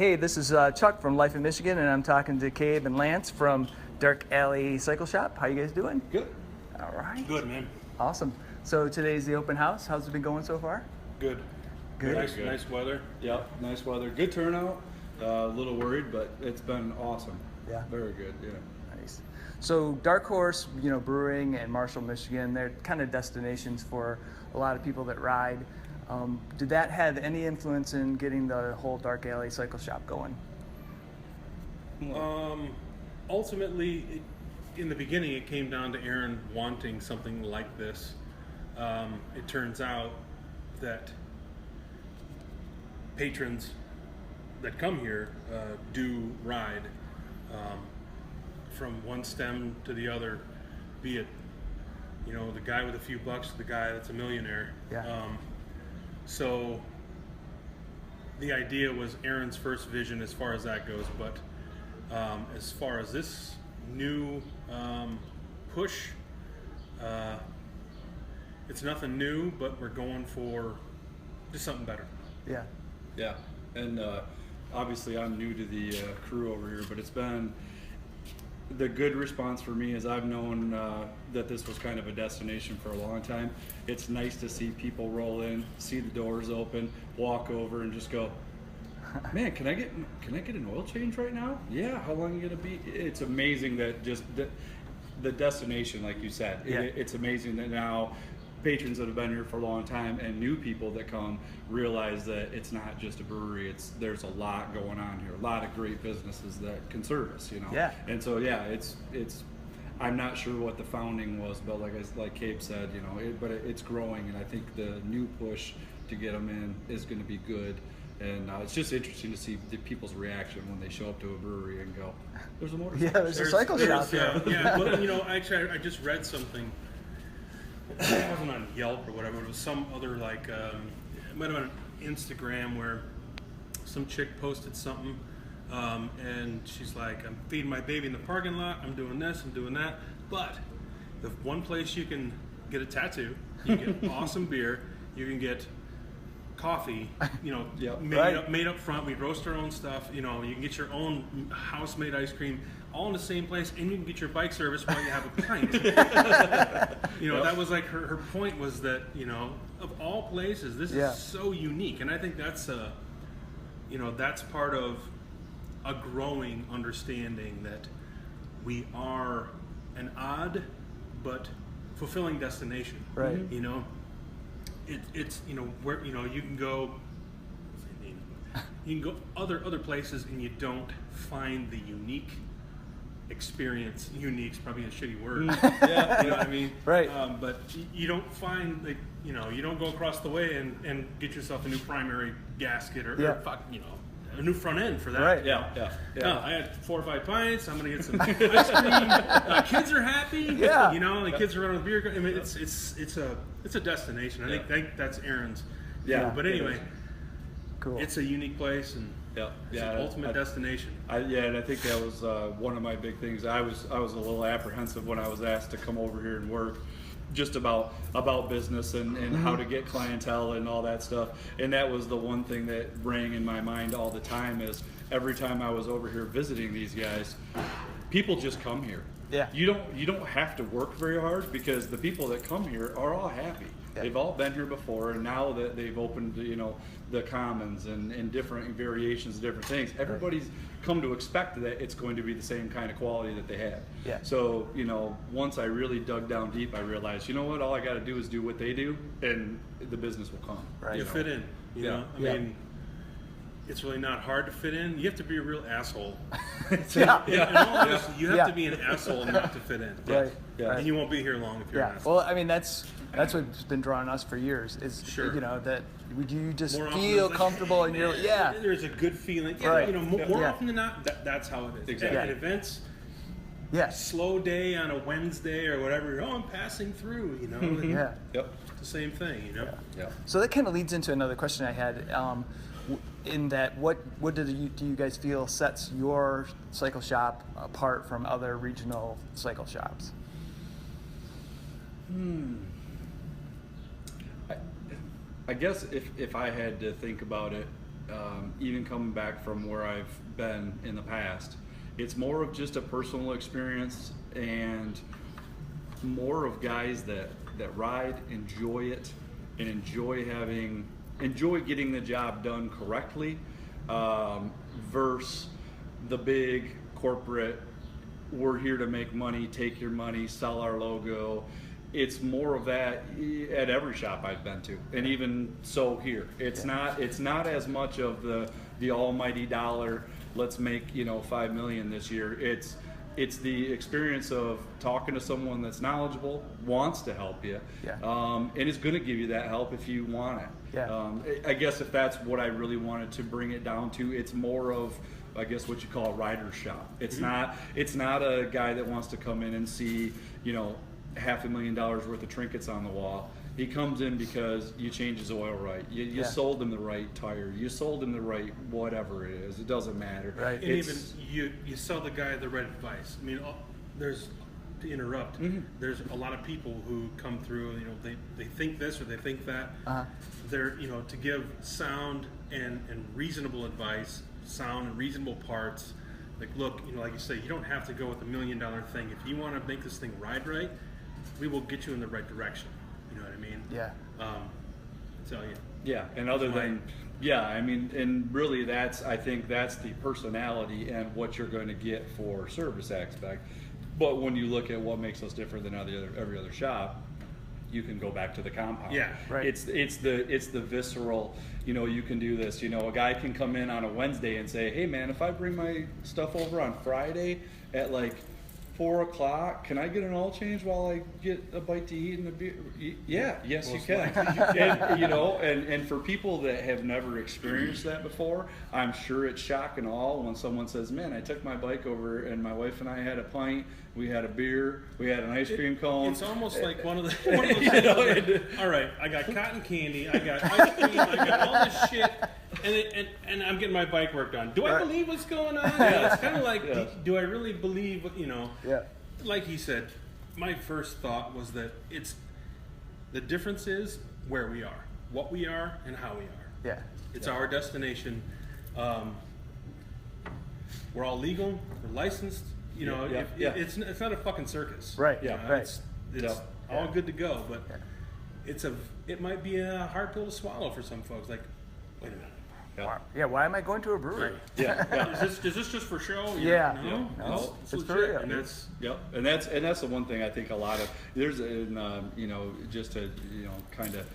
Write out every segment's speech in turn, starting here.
Hey, this is Chuck from Life in Michigan, and I'm talking to Cabe and Lance from Dark Alley Cycle Shop. How you guys doing? Good. All right. Good, man. Awesome. So today's the open house. How's it been going so far? Good. Good. Nice weather. Yeah, nice weather. Good turnout. A little worried, but it's been awesome. Yeah. Very good, yeah. Nice. So Dark Horse, Brewing and Marshall, Michigan, they're kind of destinations for a lot of people that ride. Did that have any influence in getting the whole Dark Alley Cycle Shop going? Ultimately, in the beginning, it came down to Aaron wanting something like this. It turns out that patrons that come here do ride from one stem to the other, be it the guy with a few bucks to the guy that's a millionaire. Yeah. So the idea was Aaron's first vision as far as that goes, but as far as this new push, it's nothing new, but we're going for just something better. Yeah. Yeah, and obviously I'm new to the crew over here, but it's been the good response for me is I've known that this was kind of a destination for a long time. It's nice to see people roll in, see the doors open, walk over and just go, man, can I get an oil change right now? Yeah, how long are you gonna be? It's amazing that just the destination, like you said, yeah. It's amazing that now patrons that have been here for a long time and new people that come realize that it's not just a brewery. There's a lot going on here, a lot of great businesses that can serve us, Yeah. And so yeah, it's I'm not sure what the founding was, but like Cabe said, but it's growing, and I think the new push to get them in is going to be good. And it's just interesting to see the people's reaction when they show up to a brewery and go, "There's a motorcycle." Yeah, there's a cycle shop here. Yeah. Well, actually, I just read something. It wasn't on Yelp or whatever. It was some other it might have been on Instagram where some chick posted something, and she's like, "I'm feeding my baby in the parking lot. I'm doing this. I'm doing that. But the one place you can get a tattoo, you get awesome beer, you can get coffee, Yep. made up front. We roast our own stuff. You can get your own house-made ice cream, all in the same place, and you can get your bike service while you have a pint." Yep. That was like her point was that of all places, this is so unique, and I think that's that's part of a growing understanding that we are an odd but fulfilling destination. Right. It's where you can go. You can go other places and you don't find the unique experience. Unique's probably a shitty word. Yeah. You know what I mean? Right. But you don't find you don't go across the way and get yourself a new primary gasket or a new front end for that. Right. Yeah. No, I had 4 or 5 pints. I'm gonna get some ice cream. Kids are happy. Yeah. The kids are running with beer. I mean, it's a destination. I think that's Aaron's. Yeah. But anyway, Cool. it's a unique place and it's an ultimate destination. And I think that was one of my big things. I was a little apprehensive when I was asked to come over here and work, just about business and how to get clientele and all that stuff. And that was the one thing that rang in my mind all the time is every time I was over here visiting these guys, people just come here. Yeah. You don't have to work very hard because the people that come here are all happy. Yeah. They've all been here before, and now that they've opened the commons and different variations of different things, everybody's come to expect that it's going to be the same kind of quality that they had. Yeah. So once I really dug down deep, I realized what, all I got to do is do what they do, and the business will come. Right. You fit in. I mean, it's really not hard to fit in. You have to be a real asshole. In all honesty, you have to be an asshole not to fit in. Right. Yeah. And you won't be here long if you're an asshole. Well, I mean, that's what's been drawing us for years. Is that you just More often feel than- comfortable and you're There's a good feeling. Yeah, Right. More often than not, that's how it is. Exactly. At events, Yes. slow day on a Wednesday or whatever. Oh, I'm passing through. Yeah. Yep. It's the same thing. Yeah. So that kind of leads into another question I had. In that, what do you guys feel sets your cycle shop apart from other regional cycle shops? I guess if I had to think about it, even coming back from where I've been in the past, it's more of just a personal experience and more of guys that ride, enjoy it, and enjoy getting the job done correctly, versus the big corporate, we're here to make money, take your money, sell our logo. It's more of that at every shop I've been to, and even so here. It's not as much of the almighty dollar. Let's make $5 million this year. It's the experience of talking to someone that's knowledgeable, wants to help you, and is going to give you that help if you want it. Yeah. I guess if that's what I really wanted to bring it down to, it's more of, I guess, what you call a rider's shop. It's not a guy that wants to come in and see $500,000 worth of trinkets on the wall. He comes in because you changed his oil right. You sold him the right tire. You sold him the right whatever it is. It doesn't matter. Right. And even you sell the guy the right advice. I mean, there's, to interrupt, there's a lot of people who come through, they think this or they think that. They're, to give sound and reasonable advice, sound and reasonable parts. Like, look, like you say, you don't have to go with $1 million thing. If you want to make this thing ride right, we will get you in the right direction. You know what I mean? Yeah. So yeah, and other than I mean, and really I think that's the personality and what you're going to get for service aspect. But when you look at what makes us different than every other shop, you can go back to the compound. Yeah, right. It's the visceral. You can do this. A guy can come in on a Wednesday and say, "Hey, man, if I bring my stuff over on Friday at like 4 o'clock, can I get an oil change while I get a bite to eat and a beer?" Yes, you can. And for people that have never experienced that before, I'm sure it's shock and awe when someone says, "Man, I took my bike over and my wife and I had a pint. We had a beer. We had an ice cream cone." It's almost like one of those things. All right, I got cotton candy, I got ice cream, I got all this shit, and I'm getting my bike worked on. Do I believe what's going on? It's kind of like, do I really believe what, Yeah. Like he said, my first thought was that the difference is where we are, what we are, and how we are. Yeah. It's our destination. We're all legal, we're licensed. It's not a fucking circus. Right. It's all good to go, but it might be a hard pill to swallow for some folks. Like, wait a minute. Yeah. Why am I going to a brewery? Is this just for show? Yeah. No. It's for real. And that's and that's the one thing I think a lot of just to kind of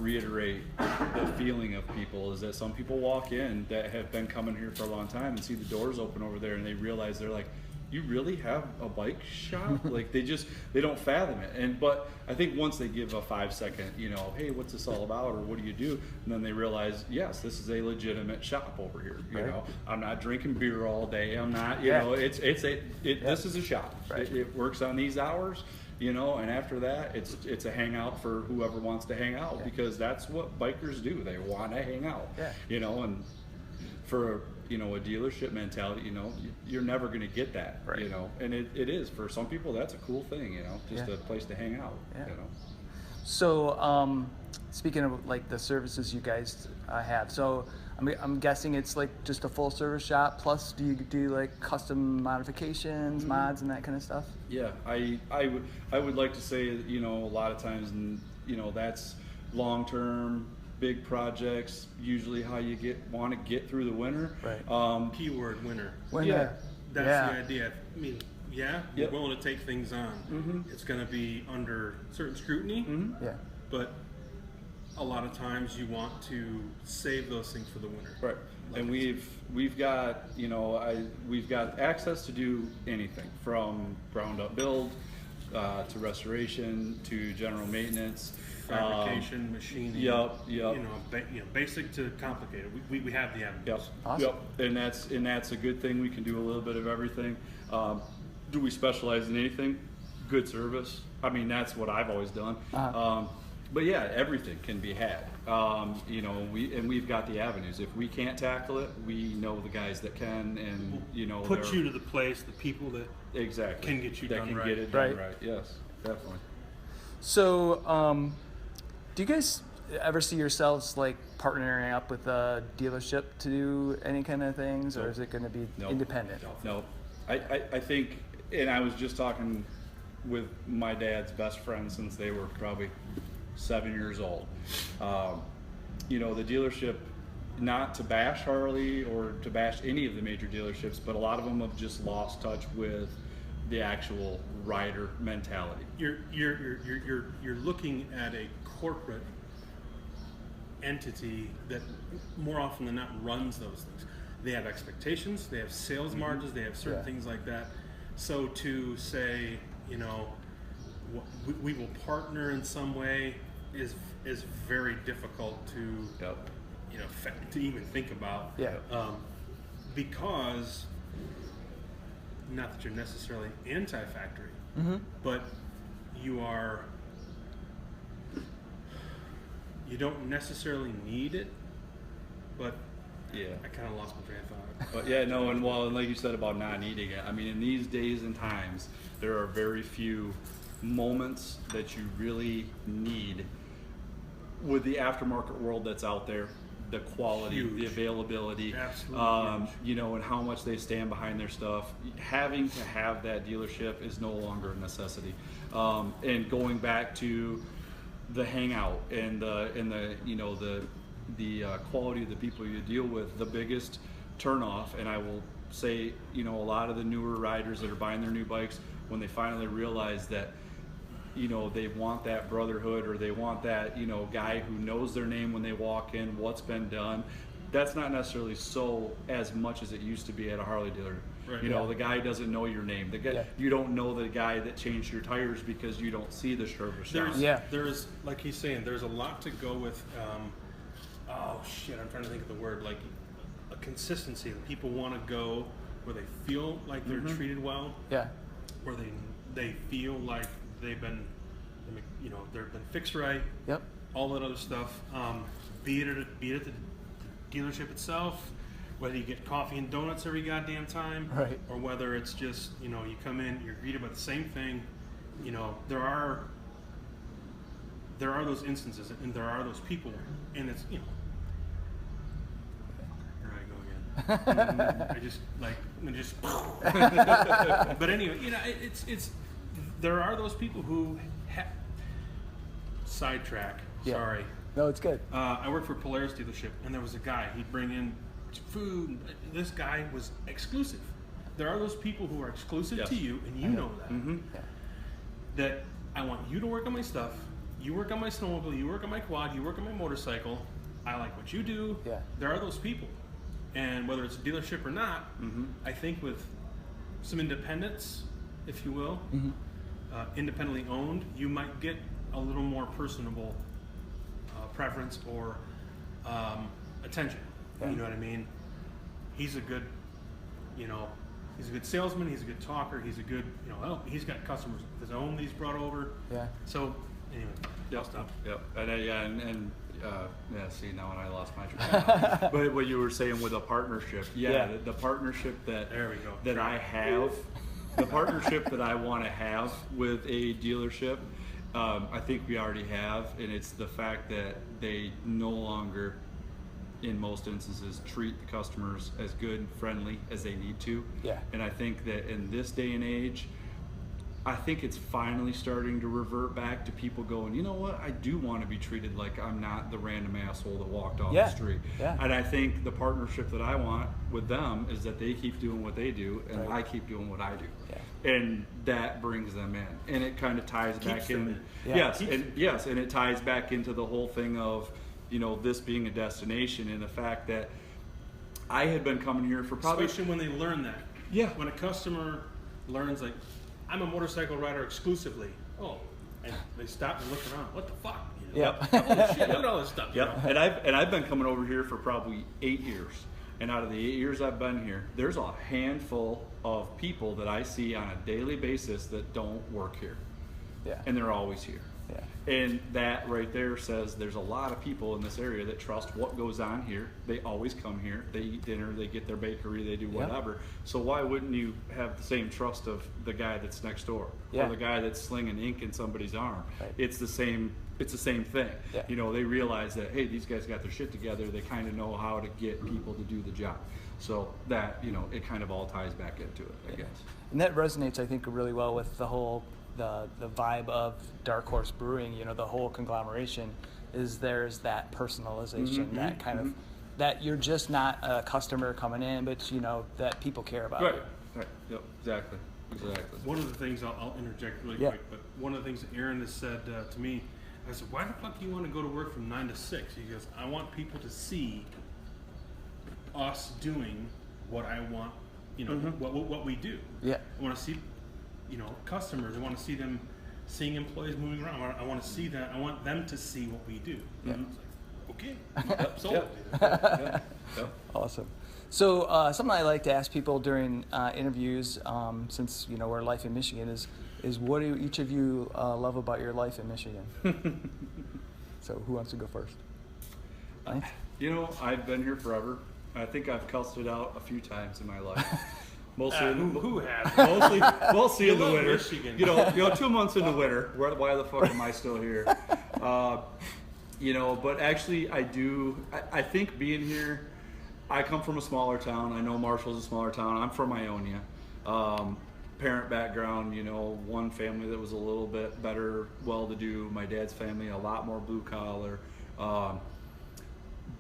reiterate the feeling of people is that some people walk in that have been coming here for a long time and see the doors open over there and they realize they're like, "You really have a bike shop?" Like they don't fathom it. But I think once they give a 5-second, "Hey, what's this all about?" or "What do you do?" and then they realize, yes, this is a legitimate shop over here. I'm not drinking beer all day. I'm not, this is a shop. Right. It works on these hours. And after that, it's a hangout for whoever wants to hang out because that's what bikers do. They want to hang out. And for a dealership mentality, you're never going to get that. Right. And it is for some people that's a cool thing. Just a place to hang out. So speaking of like the services you guys have, so I'm guessing it's like just a full service shop. Plus, do you do like custom modifications, mods, and that kind of stuff? Yeah, I would like to say a lot of times, and that's long term, big projects. Usually, how you want to get through the winter. Right. Keyword winter. Yeah. That's the idea. I mean, we're willing to take things on. It's going to be under certain scrutiny. Yeah. But a lot of times you want to save those things for the winter. Right. And we've got we've got access to do anything from ground up build to restoration to general maintenance, fabrication, machining. Yep. Basic to complicated. We have the avenues. Yep. Awesome. Yep. And that's a good thing. We can do a little bit of everything. Do we specialize in anything? Good service. I mean, that's what I've always done. But yeah, everything can be had. We've got the avenues. If we can't tackle it, we know the guys that can, and put you to the place, the people that can get you done right. Get it done right. Yes, definitely. So, do you guys ever see yourselves like partnering up with a dealership to do any kind of things, or is it going to be independent? No. I think, and I was just talking with my dad's best friend since they were probably 7 years old. You know, the dealership, not to bash Harley or to bash any of the major dealerships, but a lot of them have just lost touch with the actual rider mentality. You're looking at a corporate entity that more often than not runs those things. They have expectations, they have sales margins, they have certain things like that. So to say, you know, we will partner in some way is very difficult to you know, to even think about. Because not that you're necessarily anti-factory, but you don't necessarily need it, but I kind of lost my train of thought. But and like you said about not needing it, I mean, in these days and times, there are very few moments that you really need with the aftermarket world that's out there. The quality, the availability, you know, and how much they stand behind their stuff. Having to have that dealership is no longer a necessity. And going back to the hangout and the you know, the quality of the people you deal with, the biggest turnoff, and I will say, you know, a lot of the newer riders that are buying their new bikes, when they finally realize that, you know, they want that brotherhood, or they want that, you know, guy who knows their name when they walk in, what's been done. That's not necessarily so as much as it used to be at a Harley dealer. Right. You know, the guy doesn't know your name. The guy, you don't know the guy that changed your tires because you don't see the service. There's, like he's saying, there's a lot to go with. Oh shit, I'm trying to think of the word. Like a consistency. People want to go where they feel like they're treated well. Where they feel like they've been, you know, they've been fixed right. All that other stuff. Be it at the dealership itself, whether you get coffee and donuts every goddamn time, or whether it's just, you know, you come in, you're greeted by the same thing. You know, there are those instances, and there are those people, and it's, you know, here I go again. But anyway, you know, it's there are those people who sidetrack. Sorry. No, it's good. I worked for Polaris dealership, and there was a guy. He'd bring in food. This guy was exclusive. There are those people who are exclusive to you, and you know that. That I want you to work on my stuff. You work on my snowmobile. You work on my quad. You work on my motorcycle. I like what you do. There are those people, and whether it's a dealership or not, I think with some independence, if you will, independently owned, you might get a little more personable preference or attention. You know what I mean? He's a good, you know, he's a good salesman. He's a good talker. He's a good, you know, he's got customers of his own that he's brought over. So anyway, I'll stop. And see, now when I lost my train of thought. But what you were saying with a partnership, the partnership that that I have, the partnership that I want to have with a dealership, I think we already have, and it's the fact that they no longer, in most instances, treat the customers as good and friendly as they need to. And I think that in this day and age, I think it's finally starting to revert back to people going, you know what, I do want to be treated like I'm not the random asshole that walked off the street. And I think the partnership that I want with them is that they keep doing what they do, and I keep doing what I do. And that brings them in, and it kind of ties back in. And it ties back into the whole thing of, you know, this being a destination, and the fact that I had been coming here for probably, especially when they learn that. When a customer learns, like, I'm a motorcycle rider exclusively. And they stop and look around. What the fuck? You know? Holy shit! Look at all this stuff. You know? And I've been coming over here for probably 8 years. And out of the 8 years I've been here, there's a handful of people that I see on a daily basis that don't work here. And they're always here. Yeah. And that right there says there's a lot of people in this area that trust what goes on here. They always come here. They eat dinner. They get their bakery. They do whatever. Yep. So why wouldn't you have the same trust of the guy that's next door Yeah. or the guy that's slinging ink in somebody's arm? Right. It's the same. It's the same thing. Yeah. You know, they realize that, hey, these guys got their shit together. They kind of know how to get people to do the job. So that, you know, it kind of all ties back into it, I guess. And that resonates, I think, really well with the whole the vibe of Dark Horse Brewing. You know, the whole conglomeration is there's that personalization, that kind of that you're just not a customer coming in, but you know that people care about. Right. You. Right. Yep. Exactly. One of the things, I'll interject really Yeah. quick, but one of the things that Aaron has said to me, I said, why the fuck do you want to go to work from 9 to 6? He goes, I want people to see us doing what I want, you know, what we do. Yeah. I want to see, you know, customers. I want to see them, seeing employees moving around. I want to see that. I want them to see what we do. Yeah. And it's like, okay, sold. Yep. Awesome. So something I like to ask people during interviews, since you know we're Life in Michigan, is what do each of you love about your life in Michigan? So who wants to go first? Lance? You know, I've been here forever. I think I've cussed it out a few times in my life. Mostly, Who has? mostly in the love winter. Michigan. You know, 2 months in the winter. Why the fuck am I still here? You know, but actually, I think being here. I come from a smaller town. I know Marshall's a smaller town. I'm from Ionia. Parent background, you know, one family that was a little bit better, well-to-do. My dad's family, a lot more blue-collar.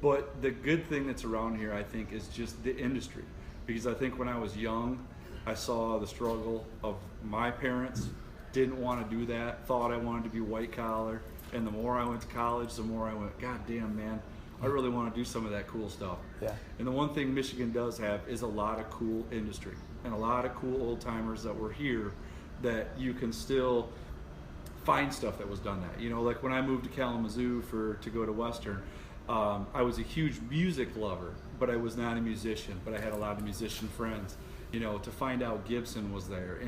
But the good thing that's around here, I think, is just the industry. Because I think when I was young, I saw the struggle of my parents. Didn't want to do that. Thought I wanted to be white-collar. And the more I went to college, the more I went, God damn, man. I really want to do some of that cool stuff. Yeah. And the one thing Michigan does have is a lot of cool industry and a lot of cool old timers that were here that you can still find stuff that was done that. You know, like when I moved to Kalamazoo to go to Western, I was a huge music lover, but I was not a musician, but I had a lot of musician friends. You know, to find out Gibson was there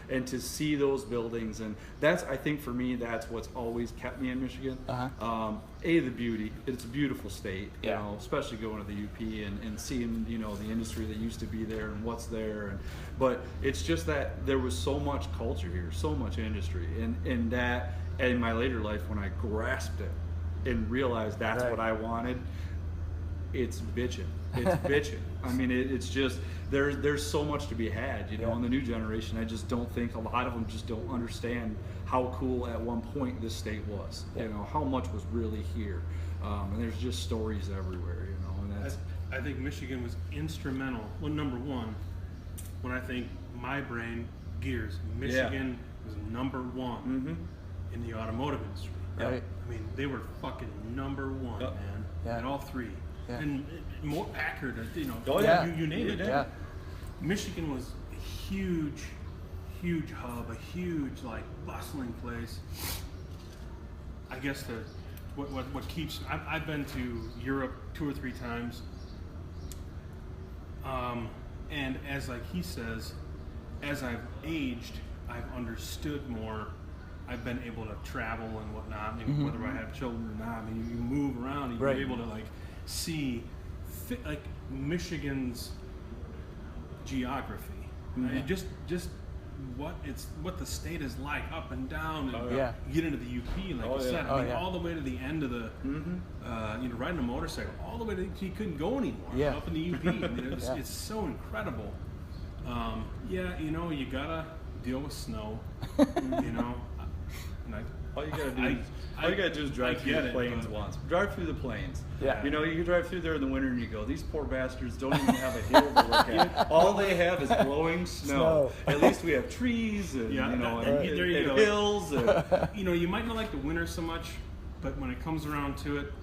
and to see those buildings, and that's, I think for me, that's what's always kept me in Michigan. The beauty, it's a beautiful state, you know, especially going to the UP and seeing, you know, the industry that used to be there and what's there, but it's just that there was so much culture here, so much industry, and that, and in my later life when I grasped it and realized that's what I wanted, it's bitching. It's bitching. I mean, it's just there's so much to be had, you know. In the new generation, I just don't think a lot of them just don't understand how cool at one point this state was. You know, how much was really here, and there's just stories everywhere, you know. And that's I think Michigan was instrumental. Well, number one, when I think my brain gears, Michigan was number one in the automotive industry. Right. I mean, they were fucking number one, man. Yeah. And all three. Yeah. And more Packard, you know, you name it. Yeah. Michigan was a huge hub, a huge, like, bustling place. I guess what keeps, I've been to Europe 2 or 3 times, and as like he says, as I've aged, I've understood more. I've been able to travel and whatnot, maybe whether I have children or not. I mean, you move around and you're able to like see like Michigan's geography. And just what the state is like up and down, and you get into the UP, like you said. I mean, all the way to the end of the, you know, riding a motorcycle, all the way to you couldn't go anymore. Up in the UP, I mean, it's so incredible. You know, you gotta deal with snow. You know, and all you gotta do is drive through the plains once. Drive through the plains. Yeah. You know, you can drive through there in the winter and you go, these poor bastards don't even have a hill to look at. All they have is blowing snow. At least we have trees and, you know, and hills. And, you know, you might not like the winter so much, but when it comes around to it,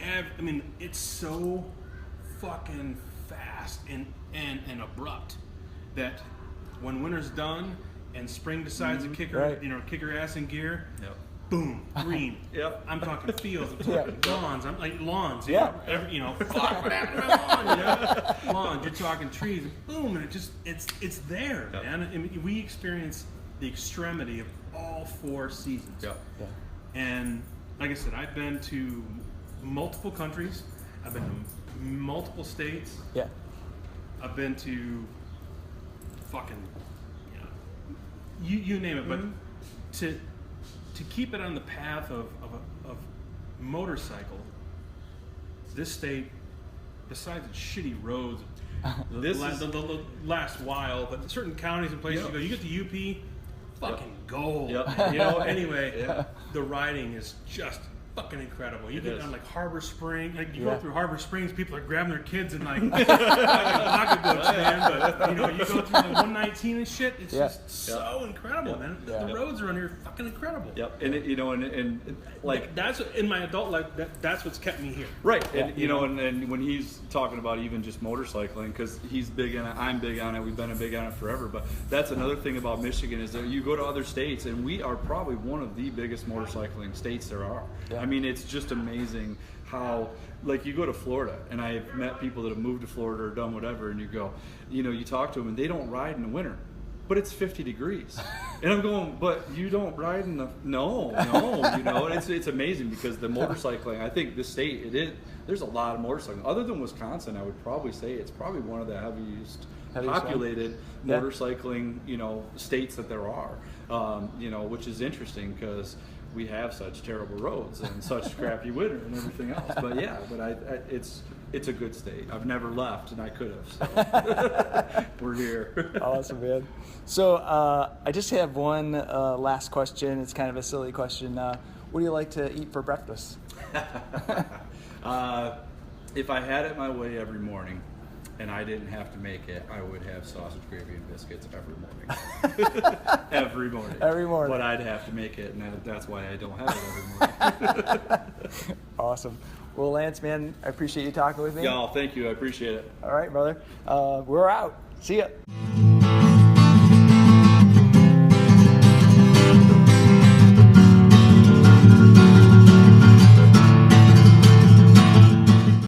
I mean, it's so fucking fast and abrupt that when winter's done and spring decides to kick her ass in gear, boom, green. I'm talking fields, I'm talking lawns. I'm like lawns. You know, fuck, what happened to my lawn? You know? Lawns. You're talking trees. Boom, and it's there, man. I mean, we experience the extremity of all 4 seasons. And like I said, I've been to multiple countries. I've been to multiple states. Yeah. I've been to fucking, you name it. But to keep it on the path of motorcycle, this state, besides its shitty roads, the last while, but certain counties and places you go, you get to UP, fucking gold. Yep. You know, anyway, the riding is just fucking incredible. You get on like Harbor Spring, like you go through Harbor Springs, people are grabbing their kids and like pocketbooks, man. But you know, you go through the 119 and shit. It's just so incredible, man. The roads around here are fucking incredible. Yep. And it, you know, and like that's in my adult life. That's what's kept me here. Right. And you know, and when he's talking about even just motorcycling, because he's big on it, I'm big on it. We've been big on it forever. But that's another thing about Michigan is that you go to other states, and we are probably one of the biggest motorcycling states there are. I mean, it's just amazing how, like, you go to Florida, and I've met people that have moved to Florida or done whatever, and you go, you know, you talk to them, and they don't ride in the winter, but it's 50 degrees. And I'm going, but you don't ride in the, no, you know, and it's amazing because the motorcycling, I think this state, there's a lot of motorcycling. Other than Wisconsin, I would probably say it's probably one of the heaviest populated motorcycling, you know, states that there are, you know, which is interesting because we have such terrible roads and such crappy winter and everything else. But yeah, it's a good state. I've never left, and I could have. So we're here. Awesome, man. So I just have one last question. It's kind of a silly question. What do you like to eat for breakfast? If I had it my way every morning, and I didn't have to make it, I would have sausage, gravy, and biscuits every morning. Every morning. Every morning. But I'd have to make it, and that's why I don't have it every morning. Awesome. Well, Lance, man, I appreciate you talking with me. Y'all, thank you. I appreciate it. All right, brother. We're out. See ya.